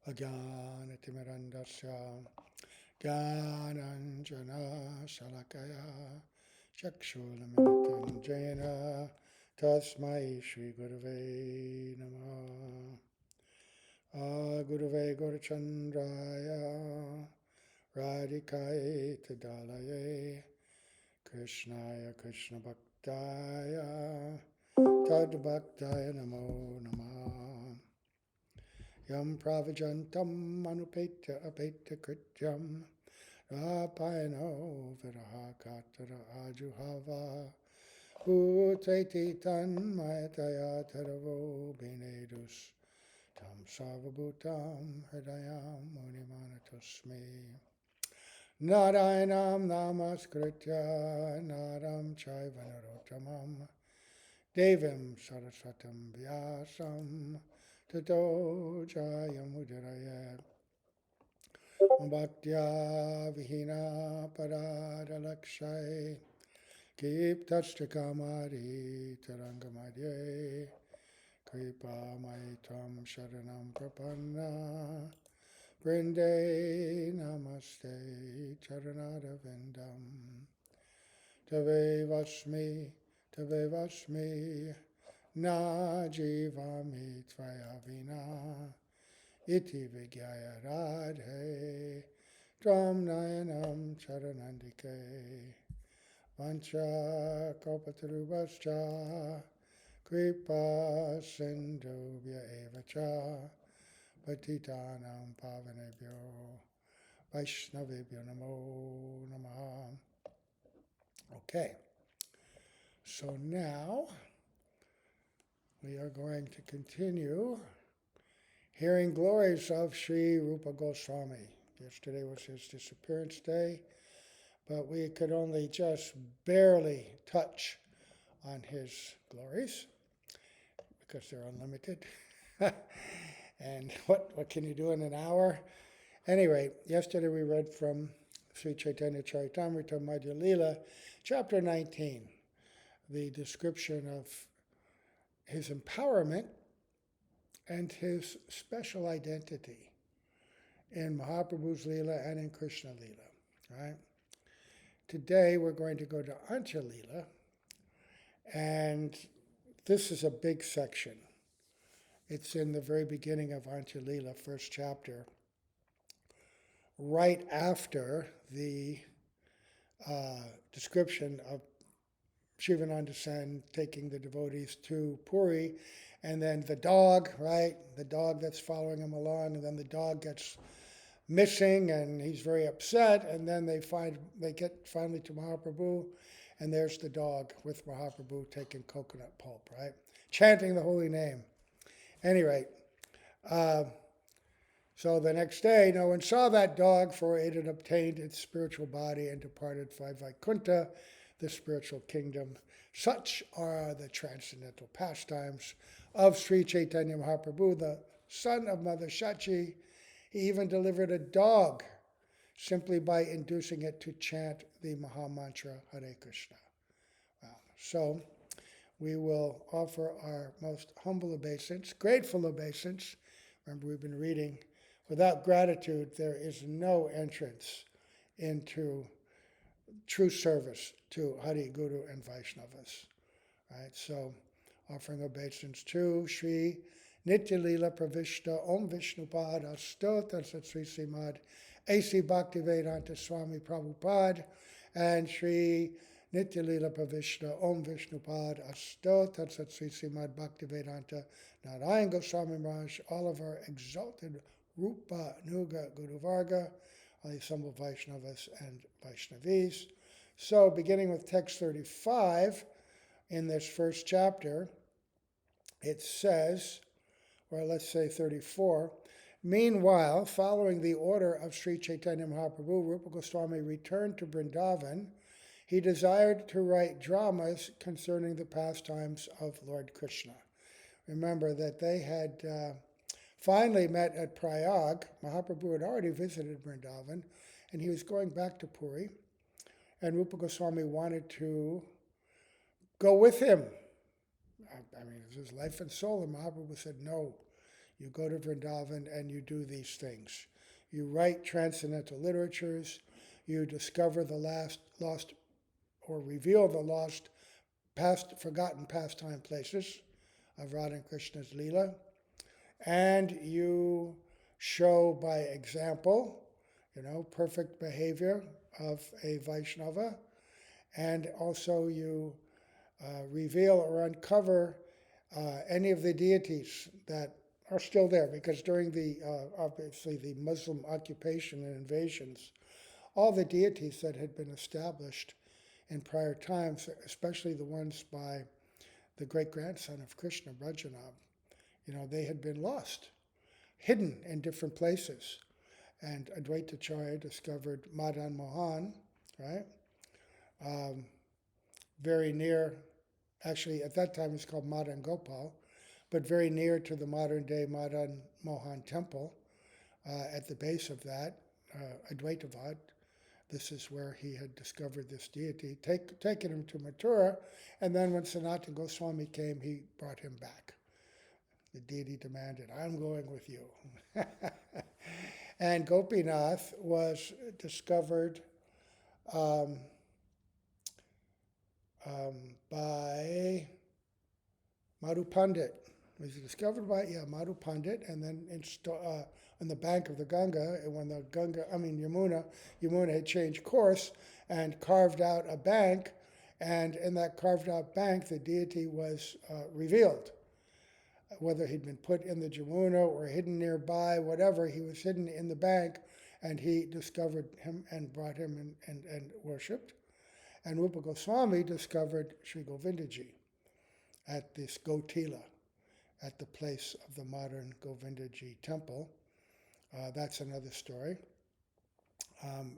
Ajnanatimirandasya Jnananjana Shalakaya Chakshulamitam Jena Tasmai Shri Gurave Namah Gurave Gurchandraya Radhikaye Tadalaye Krishnaya Krishna Bhaktaya Tad Bhaktaya Namo Namah Yam Pravajantam Manupetya Apetya Krityam Rapayano Viraha Katara Ajuhava Bhuteti Tan Mayataya Taravo Benedus Tam Sarvabhutam Hridayam Munimanatusme Narayanam Namaskritya Naram Chaiva Narottamam Devim Saraswatam Vyasam Tato Jayamudiraye Bhaktya Vihina Paradalakshay Kiptashtakamari Tarangamadye Kripa Maitam Sharanam Prapanna Vrinde Namaste Charanada Vindam Tave Vasmi Na Jivami Tvaya Vina Iti Vigyaya Radhe Tvam Nayanam Charanandike Vancha Kalpatarubhascha Kripa Sindhubhya Evacha Patitanam Pavanebhyo Vaishnavebhyo Namo Namaha. Okay, so now we are going to continue hearing glories of Sri Rupa Gosvami. Yesterday was his disappearance day, but we could only just barely touch on his glories because they're unlimited. And what can you do in an hour? Anyway, yesterday we read from Sri Chaitanya Charitamrita Madhya Lila, chapter 19, the description of his empowerment and his special identity in Mahaprabhu's Lila and in Krishna Lila. Right? Today we're going to go to Antya Lila, and this is a big section. It's in the very beginning of Antya Lila, first chapter, right after the description of Shivananda Sen taking the devotees to Puri, and then the dog, right? The dog that's following him along, and then the dog gets missing, and he's very upset, and then they get finally to Mahaprabhu, and there's the dog with Mahaprabhu taking coconut pulp, right? Chanting the holy name. Anyway, so the next day, no one saw that dog, for it had obtained its spiritual body and departed for Vaikuntha, the spiritual kingdom. Such are the transcendental pastimes of Sri Chaitanya Mahaprabhu, the son of Mother Shachi. He even delivered a dog simply by inducing it to chant the Maha Mantra Hare Krishna. Wow. So we will offer our most humble obeisance, grateful obeisance. Remember, we've been reading, without gratitude, there is no entrance into true service to Hari, Guru, and Vaishnavas. Right? So, offering obeisance to Sri Nitya Lila Pravishta Om Vishnupad Astota Satsri Simad A.C. Bhaktivedanta Swami Prabhupada and Sri Nitya Lila Pravishta Om Vishnupad Astota Satsri Simad Bhaktivedanta Narayan Goswami Maharaj, all of our exalted Rupa Nuga Guru Varga, all the assembled Vaishnavas and Vaishnavis. So, beginning with text 35 in this first chapter, it says, or let's say 34, meanwhile, following the order of Sri Chaitanya Mahaprabhu, Rupa Goswami returned to Vrindavan. He desired to write dramas concerning the pastimes of Lord Krishna. Remember that they had finally met at Prayag. Mahaprabhu had already visited Vrindavan, and he was going back to Puri. And Rupa Goswami wanted to go with him. I mean, it was his life and soul. And Mahaprabhu said, no, You go to Vrindavan and you do these things. You write transcendental literatures. You discover the lost or reveal the lost, forgotten pastime places of Radha and Krishna's Leela. And you show by example, perfect behavior of a Vaishnava. And also you reveal or uncover any of the deities that are still there, because during the, obviously, the Muslim occupation and invasions, all the deities that had been established in prior times, especially the ones by the great-grandson of Krishna, Brajanab, they had been lost, hidden in different places. And Advaita Acharya discovered Madan Mohan, right? Very near, actually at that time it was called Madan Gopal, but very near to the modern-day Madan Mohan temple. At the base of that, Advaitavad, this is where he had discovered this deity, taken him to Mathura, and then when Sanatana Goswami came, he brought him back. The deity demanded, I'm going with you. And Gopinath was discovered by Madhu Pandit. Was discovered by, Madhu Pandit, and then on the bank of the Ganga, and when the Yamuna had changed course and carved out a bank, and in that carved out bank, the deity was revealed. Whether he'd been put in the Jamuna or hidden nearby, whatever, he was hidden in the bank, and he discovered him and brought him and worshipped. And Rupa Goswami discovered Sri Govindaji at this Gotila, at the place of the modern Govindaji temple. That's another story.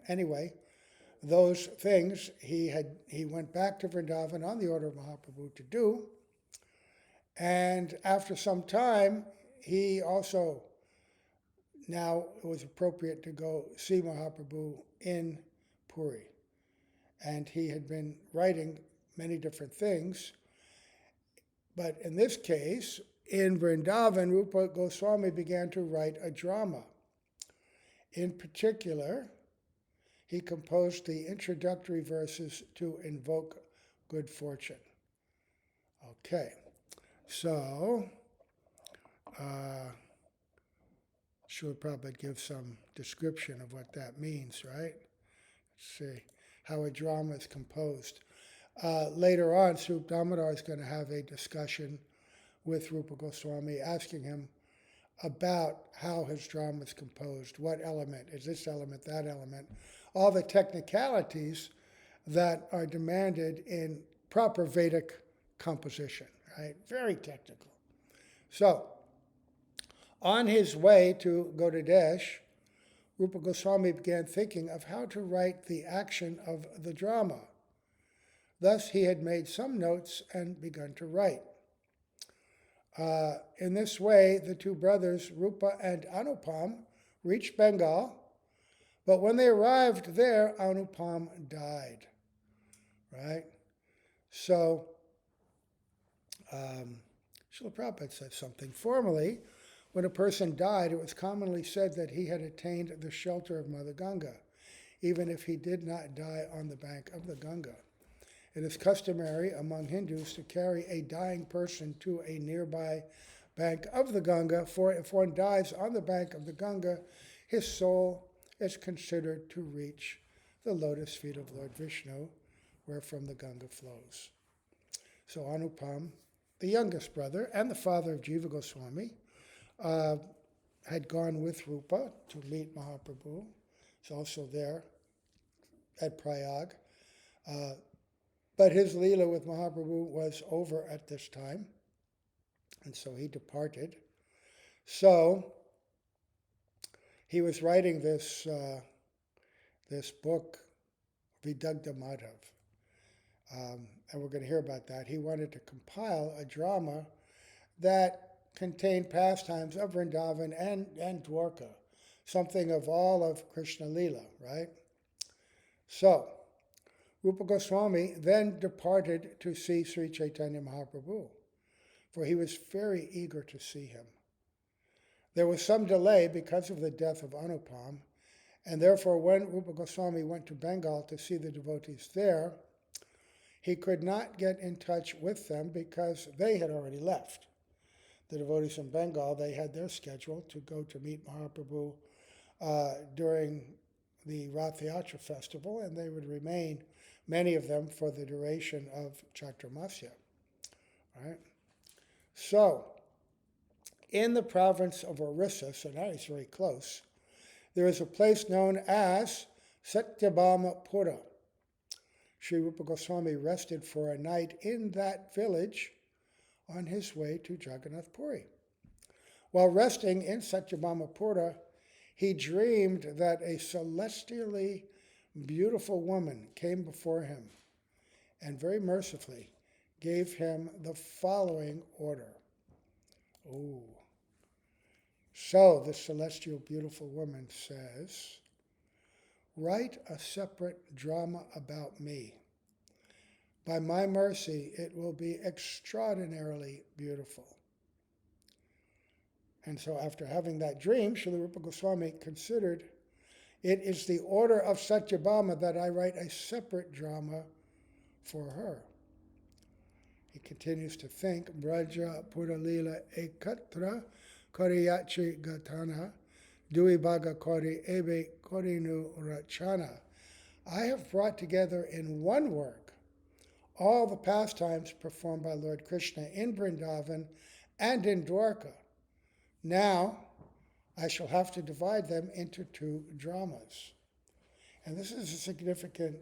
Anyway, those things he went back to Vrindavan on the order of Mahaprabhu to do. And after some time, he also, now it was appropriate to go see Mahaprabhu in Puri. And he had been writing many different things. But in this case, in Vrindavan, Rupa Goswami began to write a drama. In particular, he composed the introductory verses to invoke good fortune. Okay, so should probably give some description of what that means, right? Let's see how a drama is composed. Later on, Swarup Damodar is going to have a discussion with Rupa Goswami, asking him about how his drama is composed, what element, is this element, that element, all the technicalities that are demanded in proper Vedic composition, right? Very technical. So, on his way to Gaudadesh, Rupa Goswami began thinking of how to write the action of the drama. Thus, he had made some notes and begun to write. In this way, the two brothers, Rupa and Anupam, reached Bengal, but when they arrived there, Anupam died, right? So, Srila Prabhupada said something. Formerly, when a person died, it was commonly said that he had attained the shelter of Mother Ganga, even if he did not die on the bank of the Ganga. It is customary among Hindus to carry a dying person to a nearby bank of the Ganga, for if one dies on the bank of the Ganga, his soul is considered to reach the lotus feet of Lord Vishnu, wherefrom the Ganga flows. So Anupam, the youngest brother and the father of Jiva Goswami, had gone with Rupa to meet Mahaprabhu. He's also there at Prayag. But his Leela with Mahaprabhu was over at this time, and so he departed. So he was writing this book, Vidagdha Madhava, and we're going to hear about that. He wanted to compile a drama that contained pastimes of Vrindavan and Dwarka, something of all of Krishna Leela, right? So, Rupa Goswami then departed to see Sri Chaitanya Mahaprabhu, for he was very eager to see him. There was some delay because of the death of Anupam, and therefore when Rupa Goswami went to Bengal to see the devotees there, he could not get in touch with them because they had already left. The devotees in Bengal, they had their schedule to go to meet Mahaprabhu during the Rath Yatra festival, and they would remain, many of them, for the duration of Chaturmasya. Right? So, in the province of Orissa, so now he's very close, there is a place known as Satyabhama Pura. Sri Rupa Goswami rested for a night in that village on his way to Jagannath Puri. While resting in Satyabhama Pura, he dreamed that a celestially beautiful woman came before him and very mercifully gave him the following order. Oh. So the celestial beautiful woman says, write a separate drama about me. By my mercy, it will be extraordinarily beautiful. And so after having that dream, Srila Rupa Goswami considered, it is the order of Satyabhama that I write a separate drama for her. He continues to think, Braja Puralila Ekatra Koriyachi Gatana Duibaga Kori Ebe Korinu Rachana. I have brought together in one work all the pastimes performed by Lord Krishna in Vrindavan and in Dwarka. Now, I shall have to divide them into two dramas. And this is a significant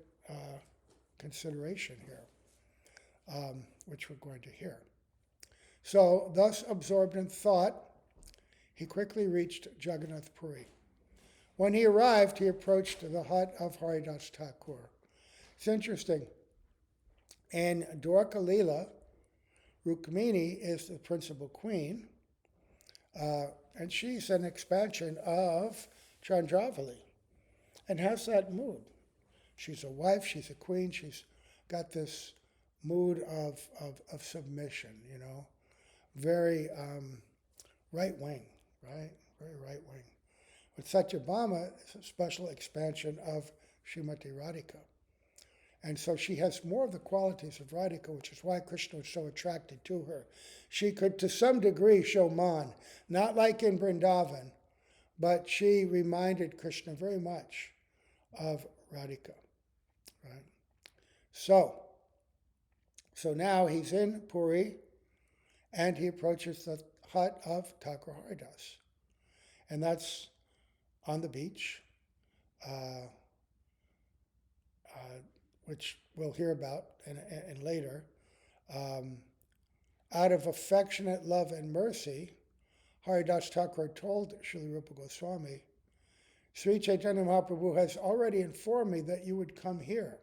consideration here, which we're going to hear. So, thus absorbed in thought, he quickly reached Jagannath Puri. When he arrived, he approached the hut of Haridas Thakur. It's interesting. In Dwarka Leela, Rukmini is the principal queen, and she's an expansion of Chandravali and has that mood. She's a wife, she's a queen, she's got this mood of submission, very right wing, right? Very right wing. With Satyabhama, it's a special expansion of Srimati Radhika. And so she has more of the qualities of Radhika, which is why Krishna was so attracted to her. She could, to some degree, show man, not like in Vrindavan, but she reminded Krishna very much of Radhika. Right? So now he's in Puri, and he approaches the hut of Thakur Haridas. And that's on the beach, which we'll hear about and later. Out of affectionate love and mercy, Haridas Thakur told Srila Rupa Goswami, Sri Chaitanya Mahaprabhu has already informed me that you would come here.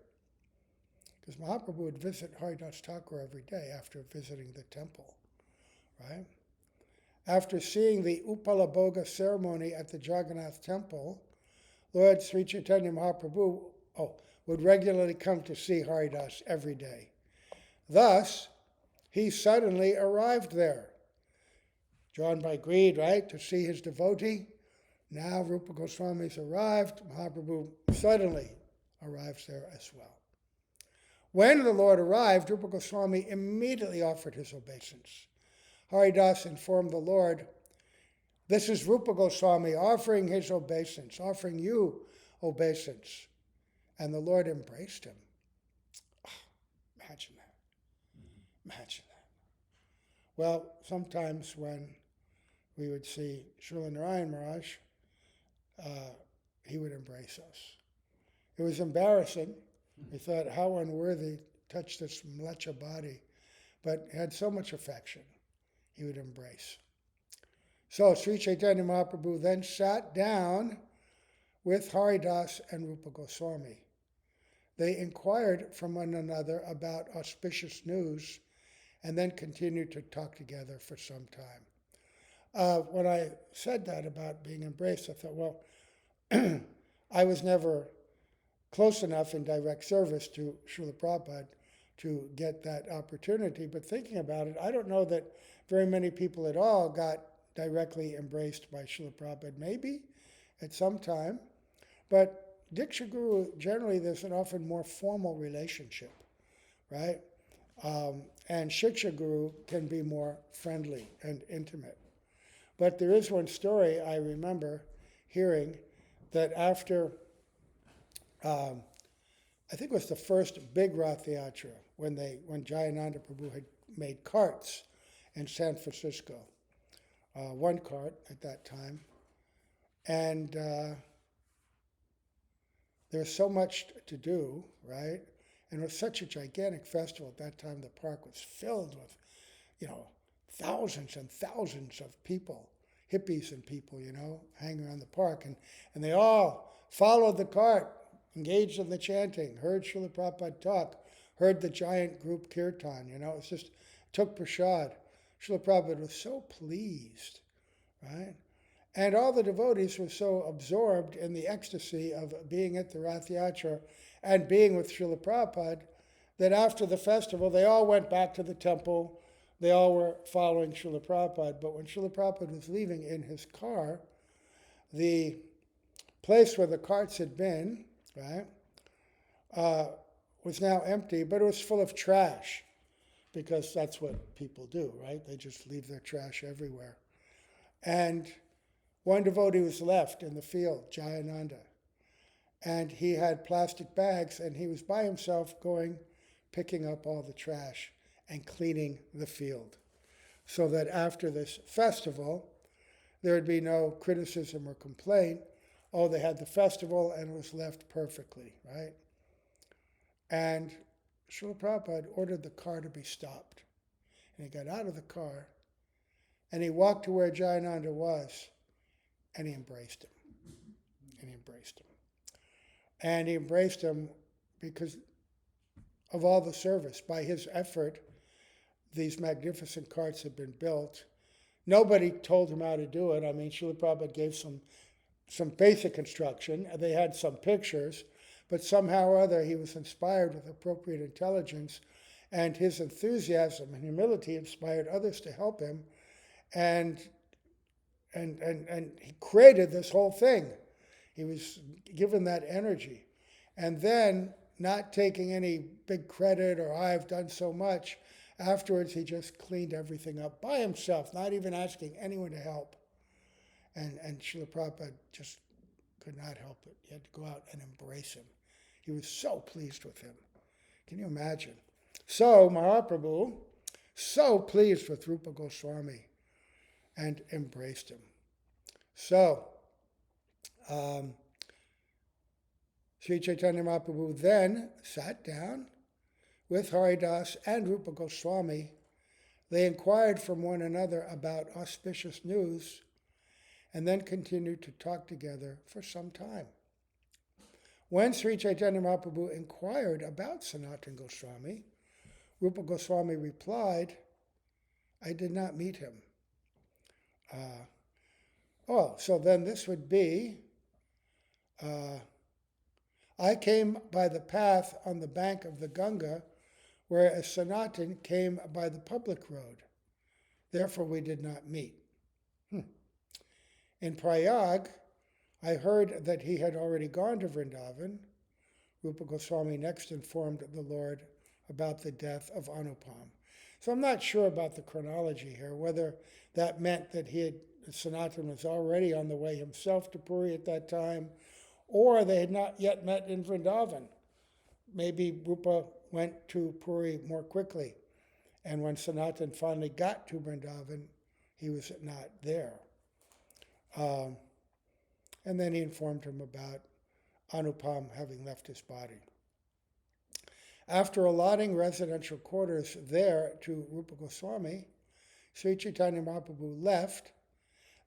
Because Mahaprabhu would visit Haridas Thakur every day after visiting the temple, right? After seeing the Upalabhoga ceremony at the Jagannath temple, Lord Sri Chaitanya Mahaprabhu would regularly come to see Haridas every day. Thus, he suddenly arrived there. Drawn by greed, right, to see his devotee. Now Rupa Goswami's arrived. Mahaprabhu suddenly arrives there as well. When the Lord arrived, Rupa Goswami immediately offered his obeisance. Haridas informed the Lord, this is Rupa Goswami offering his obeisance, offering you obeisance. And the Lord embraced him. Oh, imagine that. Imagine that. Well, sometimes when we would see Srila Narayan Maharaj, he would embrace us. It was embarrassing. We thought, how unworthy to touch this mlecha body, but had so much affection, he would embrace. So Sri Chaitanya Mahaprabhu then sat down with Haridas and Rupa Goswami. They inquired from one another about auspicious news and then continued to talk together for some time. When I said that about being embraced, I thought, well, I was never close enough in direct service to Srila Prabhupada to get that opportunity, but thinking about it, I don't know that very many people at all got directly embraced by Srila Prabhupada, maybe at some time. But Diksha Guru, generally there's an often more formal relationship, right? And Shiksha Guru can be more friendly and intimate. But there is one story I remember hearing that after, I think it was the first big Rath Yatra, when Jayananda Prabhu had made carts in San Francisco, one cart at that time. And there was so much to do, right? And it was such a gigantic festival at that time. The park was filled with, thousands and thousands of people, hippies and people, hanging around the park. And they all followed the cart, engaged in the chanting, heard Srila Prabhupada talk, heard the giant group kirtan, it just took prasad. Srila Prabhupada was so pleased, right? And all the devotees were so absorbed in the ecstasy of being at the Rath Yatra and being with Srila Prabhupada that after the festival, they all went back to the temple. They all were following Srila Prabhupada. But when Srila Prabhupada was leaving in his car, the place where the carts had been, right, was now empty, but it was full of trash, because that's what people do, right? They just leave their trash everywhere. And one devotee was left in the field, Jayananda, and he had plastic bags, and he was by himself picking up all the trash and cleaning the field, so that after this festival, there would be no criticism or complaint. Oh, they had the festival and it was left perfectly, right? And Srila Prabhupada ordered the car to be stopped. And he got out of the car and he walked to where Jayananda was and he embraced him. And he embraced him. And he embraced him because of all the service. By his effort, these magnificent carts had been built. Nobody told him how to do it. I mean, Srila Prabhupada gave some basic instruction. They had some pictures, but somehow or other he was inspired with appropriate intelligence, and his enthusiasm and humility inspired others to help him, and he created this whole thing. He was given that energy. And then, not taking any big credit or I've done so much, afterwards he just cleaned everything up by himself, not even asking anyone to help. And Srila Prabhupada just could not help it. He had to go out and embrace him. He was so pleased with him. Can you imagine? So Mahaprabhu, so pleased with Rupa Goswami and embraced him. So, Sri Chaitanya Mahaprabhu then sat down with Haridas and Rupa Goswami. They inquired from one another about auspicious news and then continued to talk together for some time. When Sri Chaitanya Mahaprabhu inquired about Sanatana Goswami, Rupa Goswami replied, I did not meet him. So then this would be, I came by the path on the bank of the Ganga, whereas Sanatan came by the public road. Therefore we did not meet. In Prayag, I heard that he had already gone to Vrindavan. Rupa Goswami next informed the Lord about the death of Anupam. So I'm not sure about the chronology here, whether that meant that Sanatan was already on the way himself to Puri at that time, or they had not yet met in Vrindavan. Maybe Rupa went to Puri more quickly, and when Sanatan finally got to Vrindavan, he was not there. And then he informed him about Anupam having left his body. After allotting residential quarters there to Rupa Goswami, Sri Chaitanya Mahaprabhu left.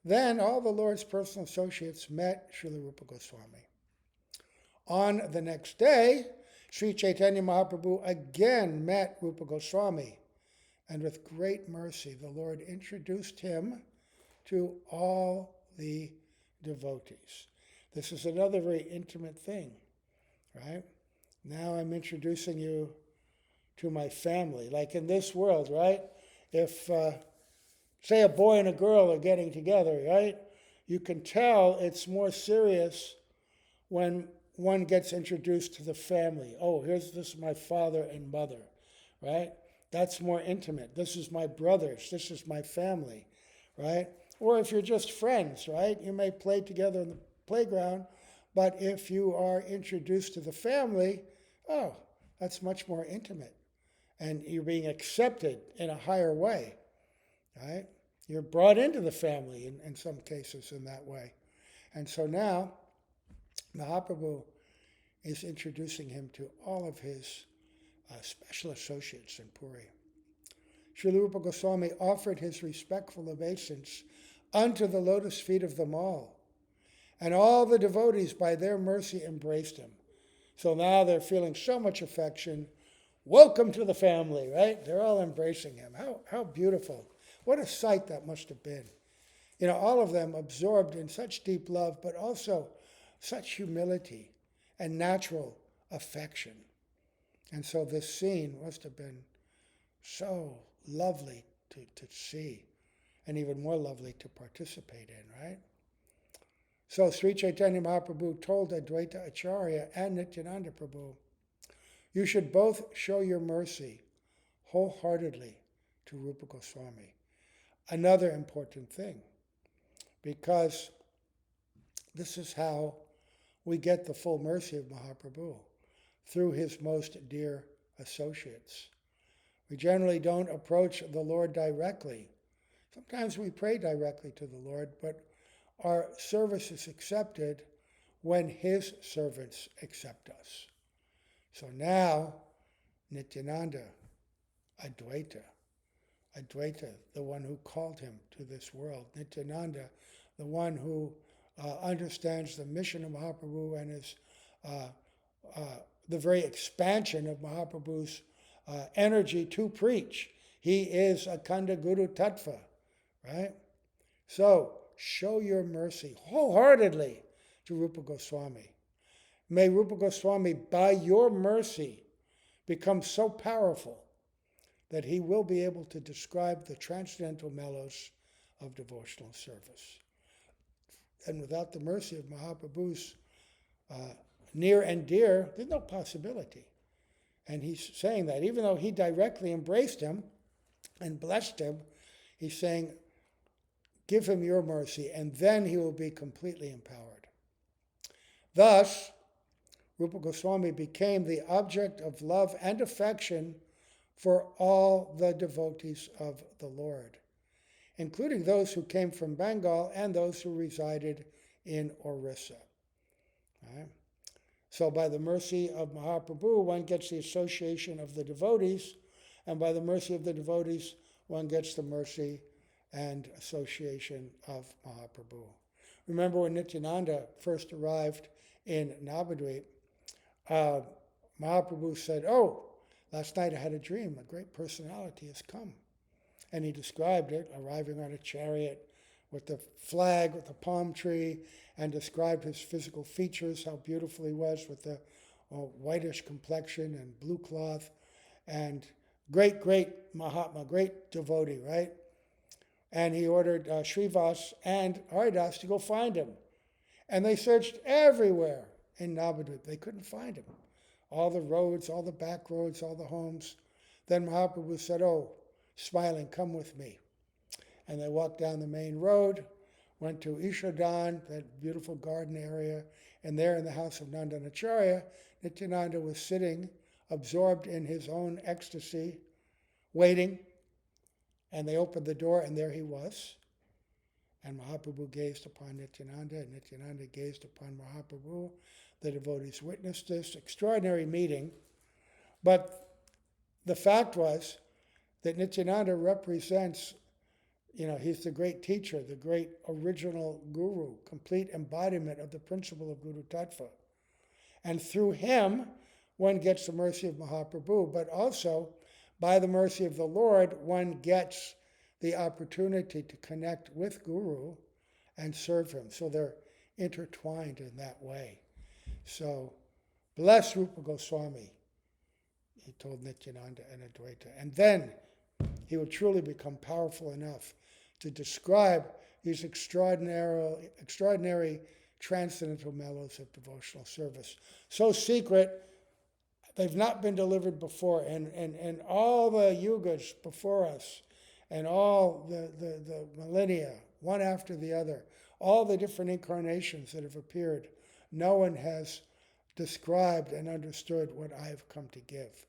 Then all the Lord's personal associates met Srila Rupa Goswami. On the next day, Sri Chaitanya Mahaprabhu again met Rupa Goswami, and with great mercy, the Lord introduced him to all the devotees. This is another very intimate thing, right? Now I'm introducing you to my family. Like in this world, right? If say a boy and a girl are getting together, right? You can tell it's more serious when one gets introduced to the family. Oh, this is my father and mother, right? That's more intimate. This is my brothers. This is my family, right? Or if you're just friends, right? You may play together in the playground, but if you are introduced to the family, oh, that's much more intimate. And you're being accepted in a higher way, right? You're brought into the family in some cases in that way. And so now, Mahaprabhu is introducing him to all of his special associates in Puri. Srila Rupa Goswami offered his respectful obeisance unto the lotus feet of them all, and all the devotees by their mercy embraced him. So now they're feeling so much affection. Welcome to the family, right? They're all embracing him. How beautiful. What a sight that must have been. All of them absorbed in such deep love, but also such humility and natural affection. And so this scene must have been so lovely to see, and even more lovely to participate in, right? So Sri Chaitanya Mahaprabhu told Advaita Acharya and Nityananda Prabhu, you should both show your mercy wholeheartedly to Rupa Goswami. Another important thing, because this is how we get the full mercy of Mahaprabhu, through his most dear associates. We generally don't approach the Lord directly. Sometimes we pray directly to the Lord, but our service is accepted when his servants accept us. So now, Nityananda, Advaita, the one who called him to this world. Nityananda, the one who understands the mission of Mahaprabhu and is the very expansion of Mahaprabhu's energy to preach. He is Akhanda Guru Tattva, right? So, show your mercy wholeheartedly to Rupa Goswami. May Rupa Goswami, by your mercy, become so powerful that he will be able to describe the transcendental mellows of devotional service. And without the mercy of Mahaprabhu's near and dear, there's no possibility. And he's saying that even though he directly embraced him and blessed him, he's saying, give him your mercy, and then he will be completely empowered. Thus, Rupa Goswami became the object of love and affection for all the devotees of the Lord, including those who came from Bengal and those who resided in Orissa. Right? So by the mercy of Mahaprabhu, one gets the association of the devotees, and by the mercy of the devotees, one gets the mercy and association of Mahaprabhu. Remember when Nityananda first arrived in Navadvip, Mahaprabhu said, oh, last night I had a dream, a great personality has come. And he described it, arriving on a chariot with the flag, with the palm tree, and described his physical features, how beautiful he was with the whitish complexion and blue cloth, and great Mahatma, great devotee, right? And he ordered Srivas and Haridas to go find him. And they searched everywhere in Navadvip. They couldn't find him. All the roads, all the back roads, all the homes. Then Mahaprabhu said, oh, smiling, come with me. And they walked down the main road, went to Ishadan, that beautiful garden area, and there in the house of Nandanacharya, Nityananda was sitting, absorbed in his own ecstasy, waiting, and they opened the door, and there he was. And Mahaprabhu gazed upon Nityananda, and Nityananda gazed upon Mahaprabhu. The devotees witnessed this extraordinary meeting, but the fact was that Nityananda represents, he's the great teacher, the great original guru, complete embodiment of the principle of Guru Tattva. And through him, one gets the mercy of Mahaprabhu, but also by the mercy of the Lord, one gets the opportunity to connect with Guru and serve him. So they're intertwined in that way. So, bless Rupa Goswami, he told Nityananda and Advaita. And then he will truly become powerful enough to describe these extraordinary transcendental mellows of devotional service. So secret, they've not been delivered before. And all the yugas before us, and all the millennia, one after the other, all the different incarnations that have appeared, no one has described and understood what I have come to give.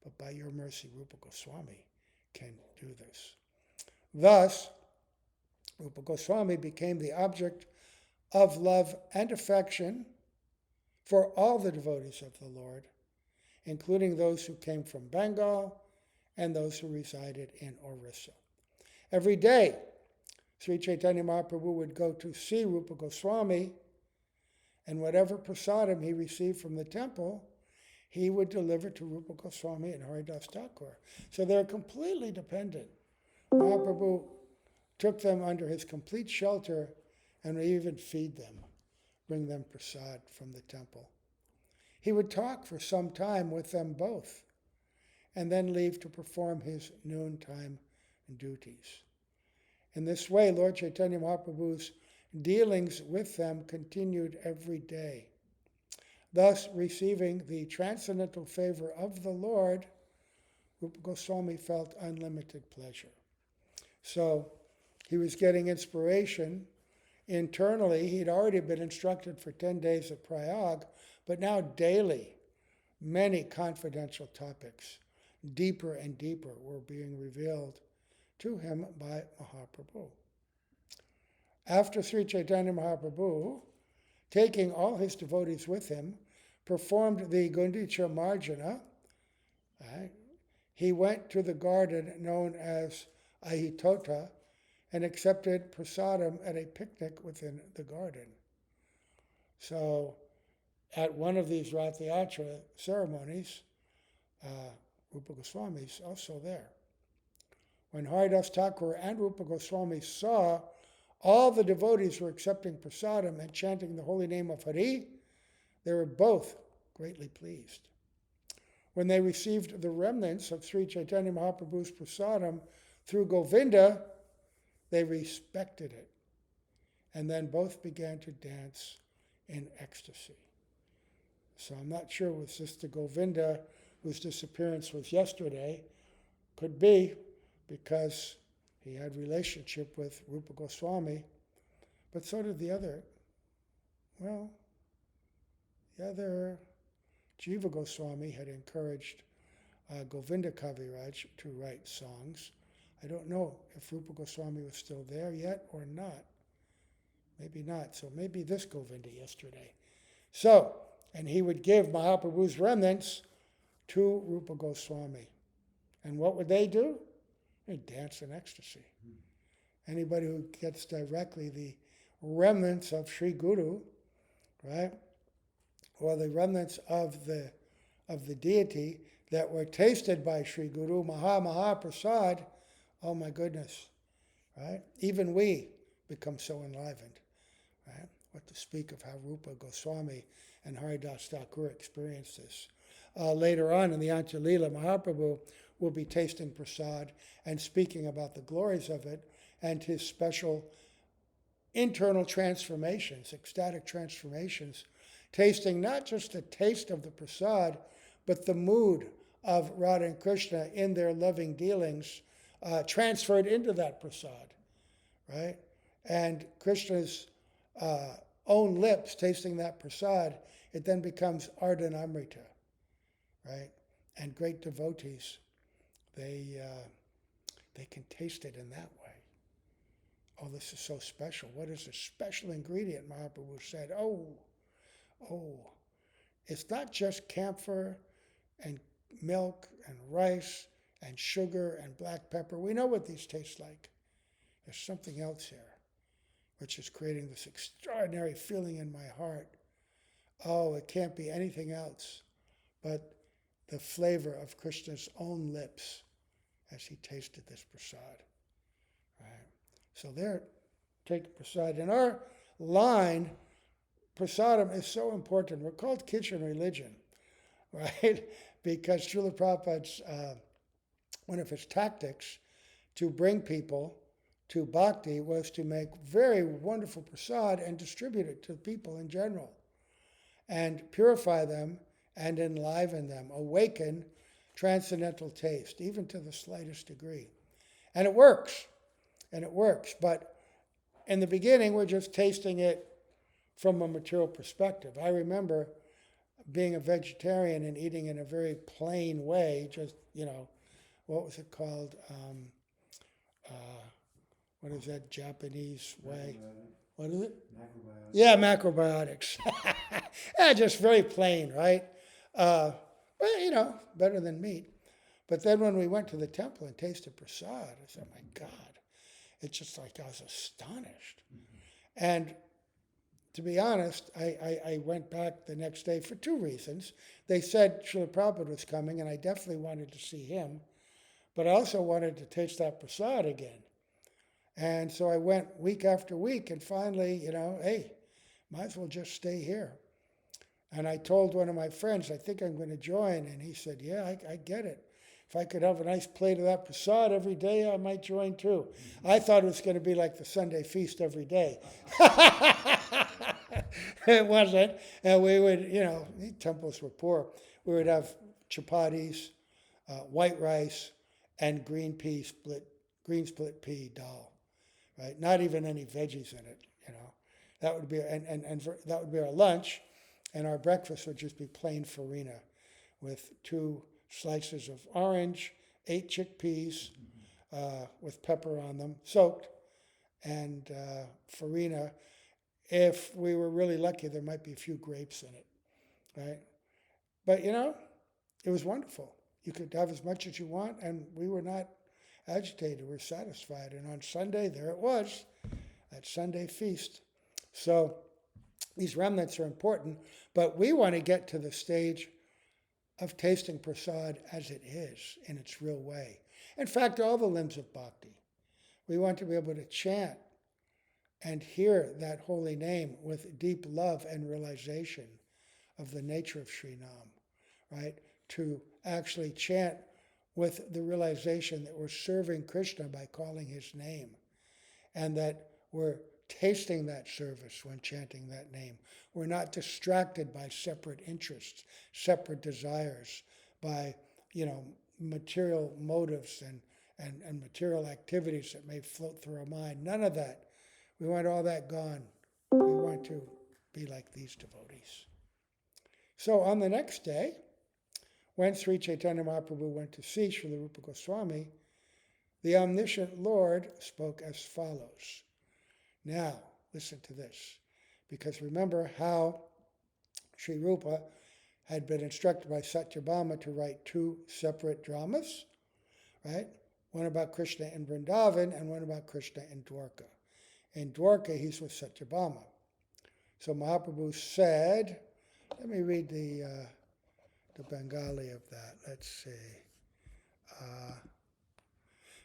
But by your mercy, Rupa Goswami can do this. Thus, Rupa Goswami became the object of love and affection for all the devotees of the Lord, including those who came from Bengal and those who resided in Orissa. Every day, Sri Chaitanya Mahaprabhu would go to see Rupa Goswami, and whatever prasadam he received from the temple, he would deliver to Rupa Goswami and Haridas Thakur. So they're completely dependent. Mahaprabhu took them under his complete shelter and would even feed them, bring them prasad from the temple. He would talk for some time with them both, and then leave to perform his noontime duties. In this way, Lord Chaitanya Mahaprabhu's dealings with them continued every day. Thus, receiving the transcendental favor of the Lord, Rupa Goswami felt unlimited pleasure. So he was getting inspiration internally. He'd already been instructed for 10 days at Prayag, but now daily, many confidential topics, deeper and deeper, were being revealed to him by Mahaprabhu. After Sri Chaitanya Mahaprabhu, taking all his devotees with him, performed the Gundicha Marjana, he went to the garden known as Ahitota and accepted prasadam at a picnic within the garden. So, at one of these Rathayatra ceremonies, Rupa Goswami is also there. When Haridas Thakur and Rupa Goswami saw all the devotees were accepting prasadam and chanting the holy name of Hari, they were both greatly pleased. When they received the remnants of Sri Chaitanya Mahaprabhu's prasadam through Govinda, they respected it. And then both began to dance in ecstasy. So I'm not sure was this the Govinda whose disappearance was yesterday. Could be, because he had relationship with Rupa Goswami, but so did the other Jiva Goswami had encouraged Govinda Kaviraj to write songs. I don't know if Rupa Goswami was still there yet or not. Maybe not. So maybe this Govinda yesterday. So, and he would give Mahaprabhu's remnants to Rupa Goswami. And what would they do? They'd dance in ecstasy. Anybody who gets directly the remnants of Sri Guru, right, or the remnants of the deity that were tasted by Sri Guru, Maha Prasad, oh my goodness, right? Even we become so enlivened, right? What to speak of how Rupa Goswami and Haridas Thakur experienced this. Later on in the Anjalila, Mahaprabhu will be tasting prasad and speaking about the glories of it and his special internal transformations, ecstatic transformations, tasting not just the taste of the prasad, but the mood of Radha and Krishna in their loving dealings transferred into that prasad, right? And Krishna's own lips tasting that prasad, it then becomes Ardhanamrita, right? And great devotees, they can taste it in that way. Oh, this is so special. What is the special ingredient? Mahaprabhu said, oh, it's not just camphor and milk and rice and sugar and black pepper. We know what these taste like. There's something else here, which is creating this extraordinary feeling in my heart. Oh, it can't be anything else but the flavor of Krishna's own lips as he tasted this prasad. Right? So there, take prasad. In our line, prasadam is so important. We're called kitchen religion, right? Because Srila Prabhupada's, one of his tactics to bring people to bhakti was to make very wonderful prasad and distribute it to people in general and purify them and enliven them, awaken transcendental taste, even to the slightest degree. And it works, but in the beginning, we're just tasting it from a material perspective. I remember being a vegetarian and eating in a very plain way, just, what was it called? What is that Japanese way? What is it? Macrobiotics. Yeah, macrobiotics. Yeah, just very plain, right? But, better than meat. But then when we went to the temple and tasted prasad, I said, my God, it's just like I was astonished. Mm-hmm. And to be honest, I went back the next day for two reasons. They said Srila Prabhupada was coming, and I definitely wanted to see him. But I also wanted to taste that prasad again. And so I went week after week, and finally, hey, might as well just stay here. And I told one of my friends, I think I'm going to join. And he said, yeah, I get it. If I could have a nice plate of that prasad every day, I might join too. I thought it was going to be like the Sunday feast every day. It wasn't. And we would, the temples were poor. We would have chapatis, white rice, and green split pea dal. Right? Not even any veggies in it, That would be that would be our lunch, and our breakfast would just be plain farina with 2 slices of orange, 8 chickpeas with pepper on them, soaked, and farina. If we were really lucky, there might be a few grapes in it, right? But it was wonderful. You could have as much as you want, and we were not agitated. We were satisfied. And on Sunday, there it was, that Sunday feast. So these remnants are important, but we want to get to the stage of tasting prasad as it is, in its real way. In fact, all the limbs of bhakti. We want to be able to chant and hear that holy name with deep love and realization of the nature of Sri Nam, right? To actually chant with the realization that we're serving Krishna by calling his name, and that we're tasting that service when chanting that name. We're not distracted by separate interests, separate desires, by, material motives and material activities that may float through our mind. None of that. We want all that gone. We want to be like these devotees. So on the next day, when Sri Chaitanya Mahaprabhu went to see Srila Rupa Goswami, the omniscient Lord spoke as follows. Now, listen to this, because remember how Sri Rupa had been instructed by Satyabhama to write 2 separate dramas, right? One about Krishna in Vrindavan and one about Krishna in Dwarka. In Dwarka, he's with Satyabhama. So Mahaprabhu said, let me read the Bengali of that. Let's see.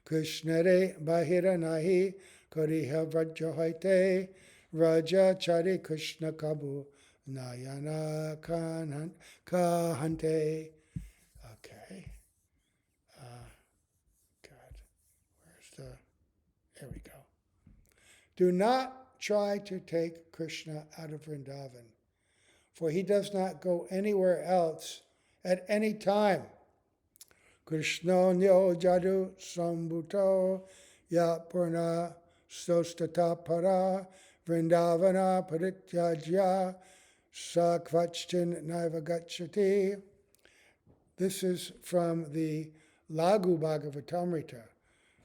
Krishna re bahira nahi kariha vrajya hoite raja chari Krishna kabu nayana kahante. Okay. God, here we go. Do not try to take Krishna out of Vrindavan, for he does not go anywhere else at any time. Krishna nyo jadu sambhuto ya purna stostata para Vrindavana parityajya sakvachtin naivagachati. This is from the Lagu Bhagavatamrita,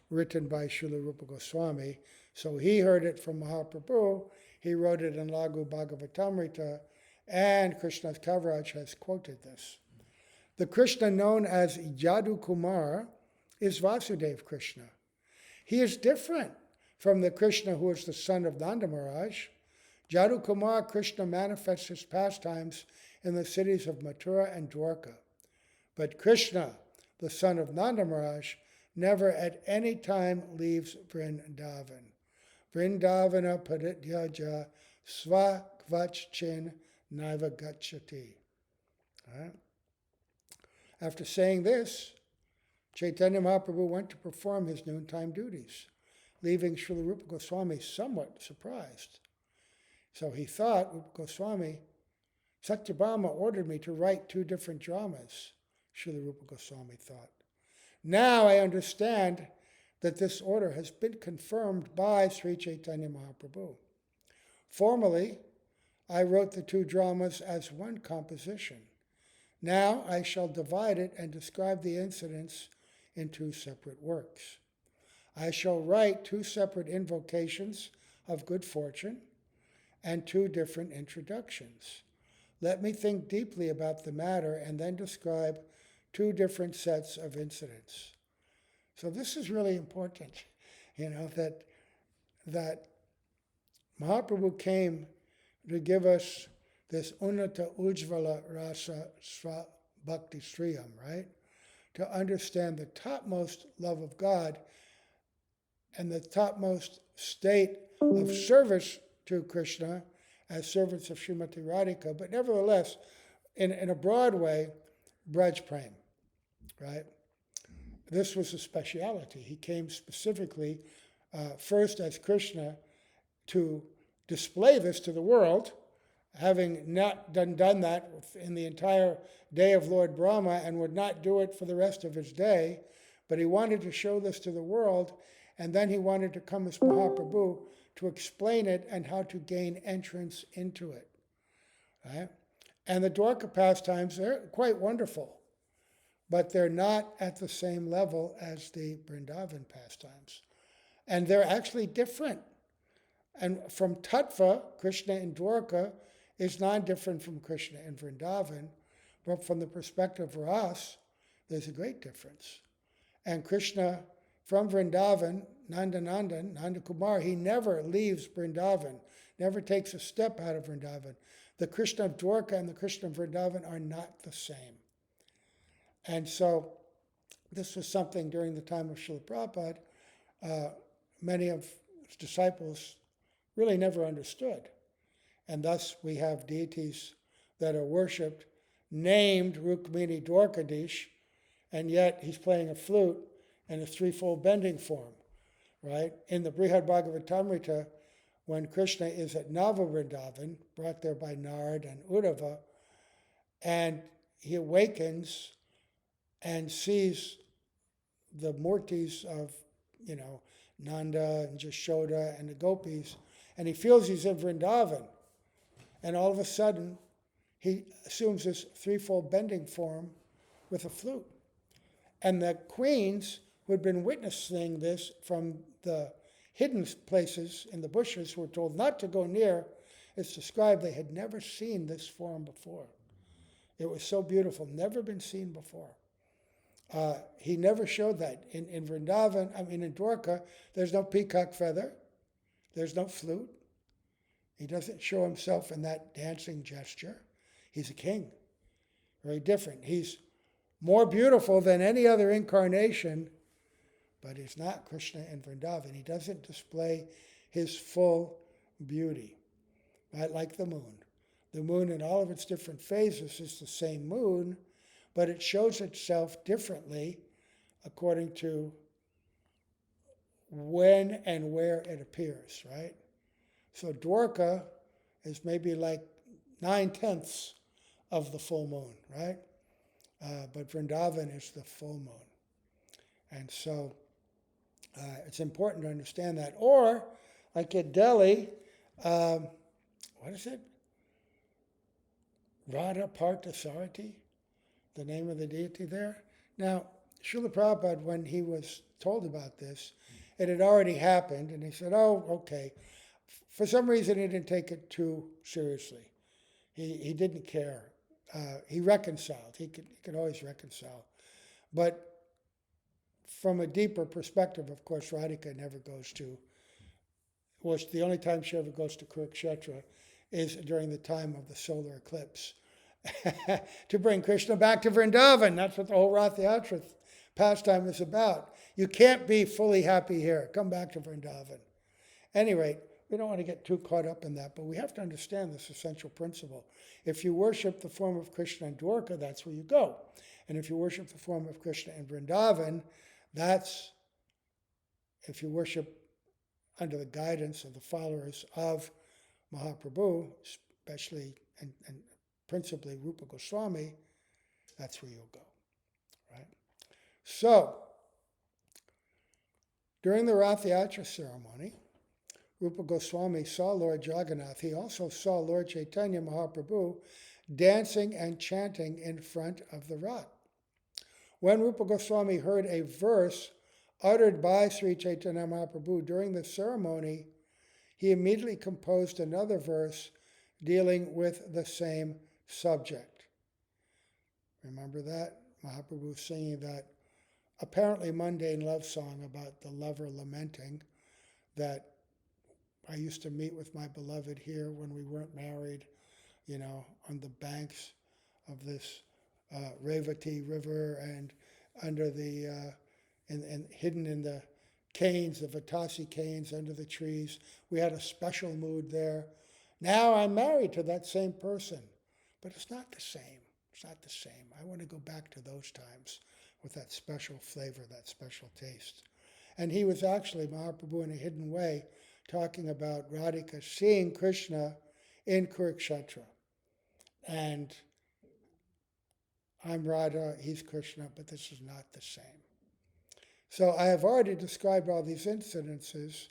written by Srila Rupa Goswami. So he heard it from Mahaprabhu, he wrote it in Lagu Bhagavatamrita, and Krishna's Kaviraj has quoted this. The Krishna known as Yadu Kumar is Vasudev Krishna. He is different from the Krishna who is the son of Nanda Maharaj. Yadu Kumar Krishna manifests his pastimes in the cities of Mathura and Dwarka. But Krishna, the son of Nanda Maharaj, never at any time leaves Vrindavan. Vrindavana parityaja svakvachchin naiva gacchati. Right? After saying this, Chaitanya Mahaprabhu went to perform his noontime duties. leaving Srila Rupa Goswami somewhat surprised. So he thought, Rupa Goswami, Satyabhama ordered me to write 2 different dramas, Srila Rupa Goswami thought. Now I understand that this order has been confirmed by Sri Chaitanya Mahaprabhu. Formerly, I wrote the 2 dramas as one composition. Now I shall divide it and describe the incidents in 2 separate works. I shall write 2 separate invocations of good fortune and 2 different introductions. Let me think deeply about the matter and then describe 2 different sets of incidents. So this is really important, that Mahaprabhu came to give us this Unnata Ujjvala Rasa Bhakti Sriyam, right? To understand the topmost love of God and the topmost state of service to Krishna as servants of Srimati Radhika, but nevertheless, in a broad way, Braj Prem, right? This was a speciality. He came specifically first as Krishna to display this to the world, having not done that in the entire day of Lord Brahma and would not do it for the rest of his day, but he wanted to show this to the world, and then he wanted to come as Mahaprabhu to explain it and how to gain entrance into it. Right? And the Dwarka pastimes, they're quite wonderful, but they're not at the same level as the Vrindavan pastimes. And they're actually different. And from Tattva, Krishna in Dwarka is not different from Krishna in Vrindavan, but from the perspective of us, there's a great difference. And Krishna from Vrindavan, Nanda Kumar, he never leaves Vrindavan, never takes a step out of Vrindavan. The Krishna of Dwarka and the Krishna of Vrindavan are not the same. And so this was something during the time of Srila Prabhupada, many of his disciples really never understood. And thus we have deities that are worshipped named Rukmini Dwarkadish, and yet he's playing a flute in a 3-fold bending form, right? In the Brihad Bhagavatamrita, when Krishna is at Nava Vrindavan, brought there by Narad and Uddhava, and he awakens and sees the murtis of, Nanda and Jashoda and the gopis, and he feels he's in Vrindavan. And all of a sudden, he assumes this 3-fold bending form with a flute. And the queens who had been witnessing this from the hidden places in the bushes were told not to go near. It's described they had never seen this form before. It was so beautiful, never been seen before. He never showed that. In Vrindavan, in Dwarka, there's no peacock feather. There's no flute. He doesn't show himself in that dancing gesture. He's a king. Very different. He's more beautiful than any other incarnation, but he's not Krishna in Vrindavan. He doesn't display his full beauty, right? Like the moon. The moon in all of its different phases is the same moon, but it shows itself differently according to when and where it appears, right? So Dwarka is maybe like 9/10 of the full moon, right? But Vrindavan is the full moon. And so it's important to understand that. Or, like at Delhi, what is it? Radha Parthasarthi, the name of the deity there. Now, Srila Prabhupada, when he was told about this, it had already happened, and he said, oh, okay. For some reason, he didn't take it too seriously. He didn't care. He reconciled. He could always reconcile. But from a deeper perspective, of course, Radhika never goes to, the only time she ever goes to Kurukshetra is during the time of the solar eclipse to bring Krishna back to Vrindavan. That's what the whole Rath Yatra pastime is about. You can't be fully happy here. Come back to Vrindavan. Anyway, we don't want to get too caught up in that, but we have to understand this essential principle. If you worship the form of Krishna in Dwarka, that's where you go. And if you worship the form of Krishna in Vrindavan, if you worship under the guidance of the followers of Mahaprabhu, especially and principally Rupa Goswami, that's where you'll go, right? So, during the Rath Yatra ceremony, Rupa Goswami saw Lord Jagannath. He also saw Lord Chaitanya Mahaprabhu dancing and chanting in front of the Rath. When Rupa Goswami heard a verse uttered by Sri Chaitanya Mahaprabhu during the ceremony, he immediately composed another verse dealing with the same subject. Remember that? Mahaprabhu singing that apparently mundane love song about the lover lamenting that I used to meet with my beloved here when we weren't married, on the banks of this Revati river and under the, and hidden in the canes, the Vatasi canes under the trees. We had a special mood there. Now I'm married to that same person, but it's not the same. It's not the same. I want to go back to those times with that special flavor, that special taste. And he was actually, Mahaprabhu in a hidden way, talking about Radhika seeing Krishna in Kurukshetra. And I'm Radha, he's Krishna, but this is not the same. So I have already described all these incidences,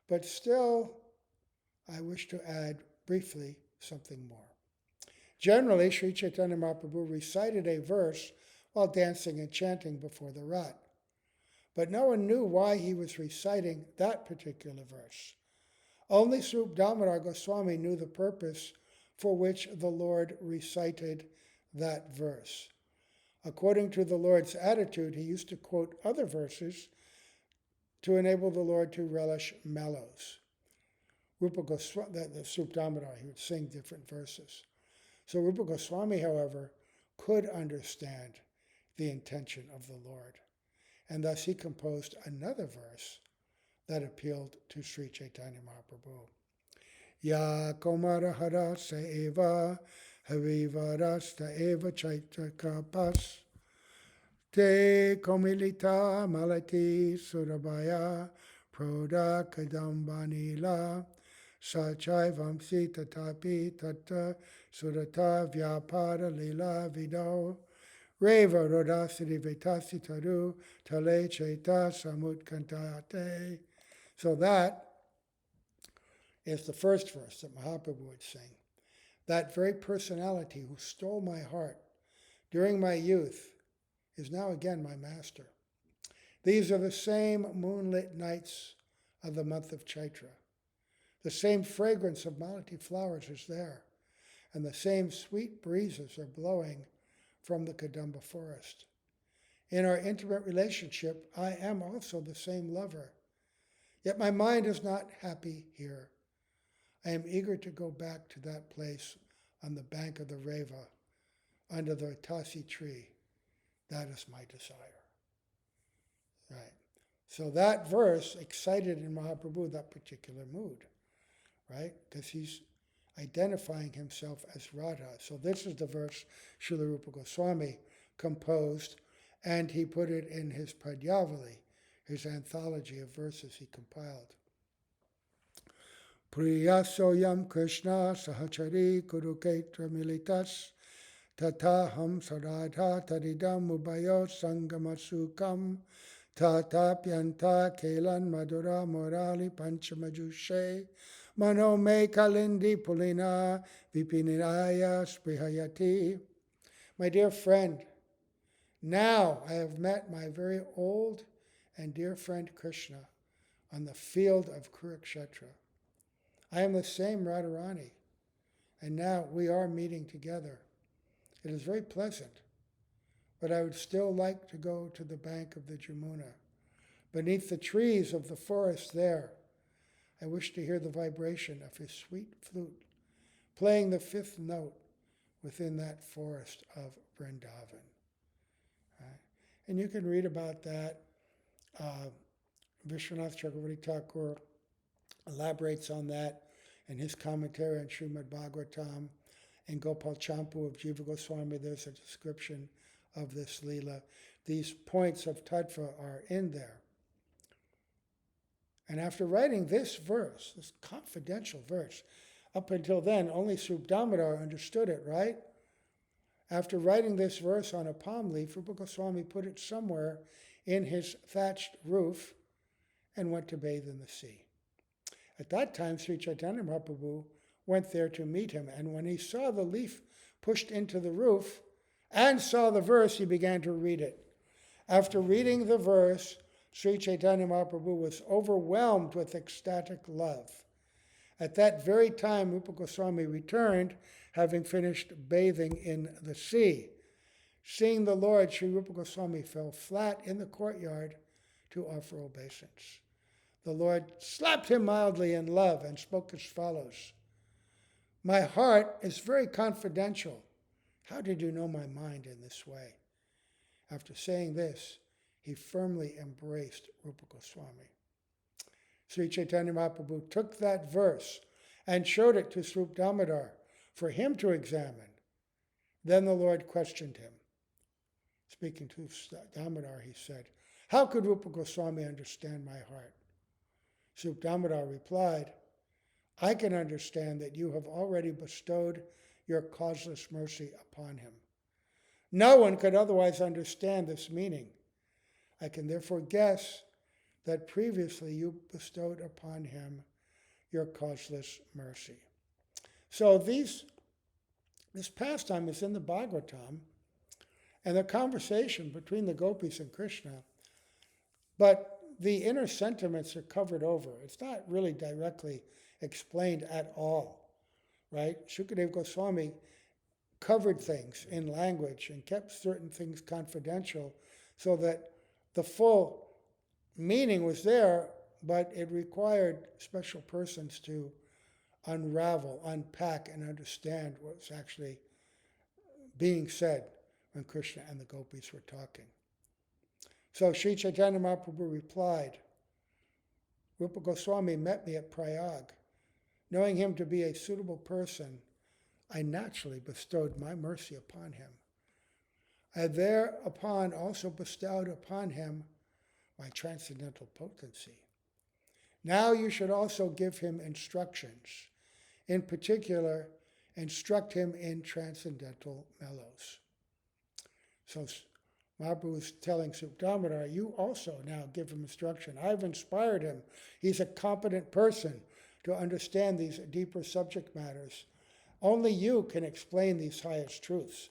but still I wish to add briefly something more. Generally, Sri Chaitanya Mahaprabhu recited a verse while dancing and chanting before the Rath. But no one knew why he was reciting that particular verse. Only Rupa Damodar Goswami knew the purpose for which the Lord recited that verse. According to the Lord's attitude, he used to quote other verses to enable the Lord to relish mellows. Rupa Goswami, the Rupa Damodar, he would sing different verses. So Rupa Goswami, however, could understand the intention of the Lord. And thus he composed another verse that appealed to Sri Chaitanya Mahaprabhu. Ya Komara Harasa Eva Haviva Rasta Eva Chaitakapas Te Komilita Malati Surabaya Proda Kadambanila Sachaivam Sita Tapi Tata Surata Vyapara Lila Vido Reva Rodasiri Vetasi Taru Tale Chaita Samut Kantate. So that is the first verse that Mahaprabhu would sing. That very personality who stole my heart during my youth is now again my master. These are the same moonlit nights of the month of Chaitra. The same fragrance of Malati flowers is there, and the same sweet breezes are blowing from the Kadamba forest. In our intimate relationship, I am also the same lover. Yet my mind is not happy here. I am eager to go back to that place on the bank of the Reva, under the Tasi tree. That is my desire. Right. So that verse excited in Mahaprabhu that particular mood, right? Because he's identifying himself as Radha. So this is the verse Srila Rupa Goswami composed, and he put it in his Padyavali, his anthology of verses he compiled. Priyasoyam Krishna Sahachari Kuruketra Militas Tataham Saradha Taridam Ubayo Sangamasukam Tatapyanta Kelan Madura Morali Panchamajushe Mano Me Kalindi Pulina Vipiniraya Sprihayati. My dear friend, now I have met my very old and dear friend Krishna on the field of Kurukshetra. I am the same Radharani, and now we are meeting together. It is very pleasant, but I would still like to go to the bank of the Jamuna. Beneath the trees of the forest there, I wish to hear the vibration of his sweet flute, playing the fifth note within that forest of Vrindavan. Right? And you can read about that. Vishwanath Chakravarti Thakur elaborates on that in his commentary on Srimad Bhagavatam. In Gopal Champu of Jiva Goswami, there's a description of this Leela. These points of tattva are in there. And after writing this verse, this confidential verse, up until then, only Srup Damodar understood it, right? After writing this verse on a palm leaf, Rupa Goswami put it somewhere in his thatched roof and went to bathe in the sea. At that time, Sri Chaitanya Mahaprabhu went there to meet him, and when he saw the leaf pushed into the roof and saw the verse, he began to read it. After reading the verse, Sri Chaitanya Mahaprabhu was overwhelmed with ecstatic love. At that very time, Rupa Goswami returned, having finished bathing in the sea. Seeing the Lord, Sri Rupa Goswami fell flat in the courtyard to offer obeisance. The Lord slapped him mildly in love and spoke as follows: "My heart is very confidential. How did you know my mind in this way?" After saying this, he firmly embraced Rupa Goswami. Sri Chaitanya Mahaprabhu took that verse and showed it to Srup Damodar for him to examine. Then the Lord questioned him. Speaking to Damodar, he said, "How could Rupa Goswami understand my heart?" Srup Damodar replied, "I can understand that you have already bestowed your causeless mercy upon him. No one could otherwise understand this meaning. I can therefore guess that previously you bestowed upon him your causeless mercy." So this pastime is in the Bhagavatam, and the conversation between the gopis and Krishna, but the inner sentiments are covered over. It's not really directly explained at all, right? Shukadeva Goswami covered things in language and kept certain things confidential so that the full meaning was there, but it required special persons to unravel, unpack, and understand what was actually being said when Krishna and the gopis were talking. So Sri Chaitanya Mahaprabhu replied, "Rupa Goswami met me at Prayag. Knowing him to be a suitable person, I naturally bestowed my mercy upon him. I thereupon also bestowed upon him my transcendental potency. Now you should also give him instructions. In particular, instruct him in transcendental mellows." So Mahaprabhu is telling Srup Damodar, you also now give him instruction. I've inspired him. He's a competent person to understand these deeper subject matters. Only you can explain these highest truths,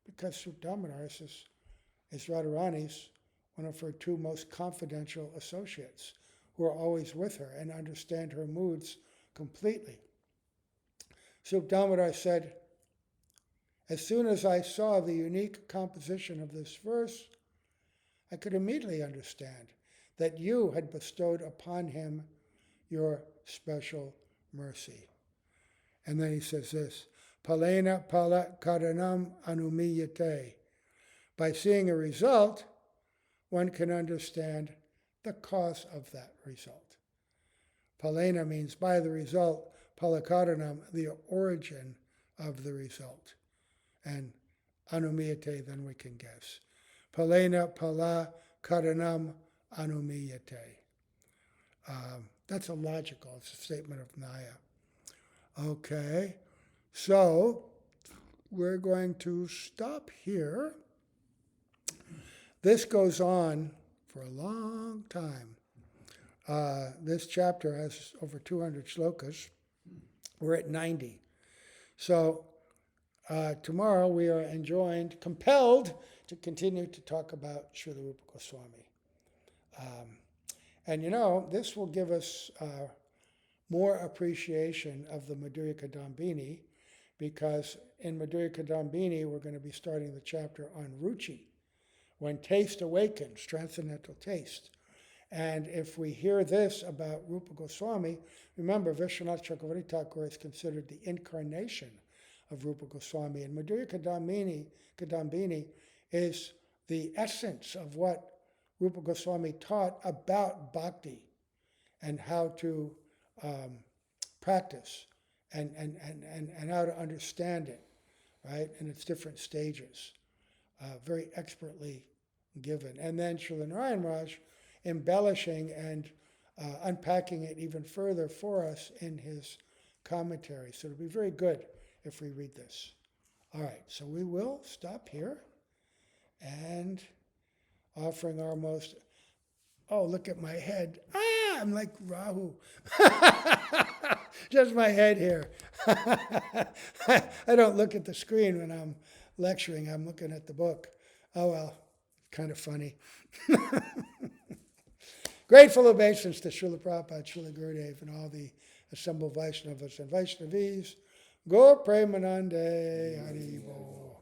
because Srup Damodar is Radharani's one of her two most confidential associates, who are always with her and understand her moods completely. Srup Damodar said, "As soon as I saw the unique composition of this verse, I could immediately understand that you had bestowed upon him your special mercy." And then he says this, "Palena pala karanam anumiyate." By seeing a result, one can understand the cause of that result. Palena means by the result, palakaranam, the origin of the result. And anumiyate, then we can guess. Palena pala karanam anumiyate. That's a logical, it's a statement of Naya. Okay, so we're going to stop here. This goes on for a long time. This chapter has over 200 shlokas. We're at 90. So tomorrow we are compelled to continue to talk about Srila Rupa Goswami. And this will give us more appreciation of the Madhurya Kadambini, because in Madhurya Kadambini we're going to be starting the chapter on Ruchi, when taste awakens, transcendental taste. And if we hear this about Rupa Goswami, remember Vishwanath Chakravarti Thakur is considered the incarnation of Rupa Goswami, and Madhurya Kadambini is the essence of what Rupa Goswami taught about bhakti and how to practice and how to understand it, right, in its different stages, very expertly given. And then Srila Narayan Raj embellishing and unpacking it even further for us in his commentary. So it'll be very good if we read this. All right, so we will stop here and offering our most. Oh, look at my head. Ah, I'm like Rahu. Just my head here. I don't look at the screen when I'm lecturing. I'm looking at the book. Oh, well, kind of funny. Grateful obeisance to Srila Prabhupada, Srila Gurudev, and all the assembled Vaishnavas and Vaishnavis. Go Premanande Hari Bo.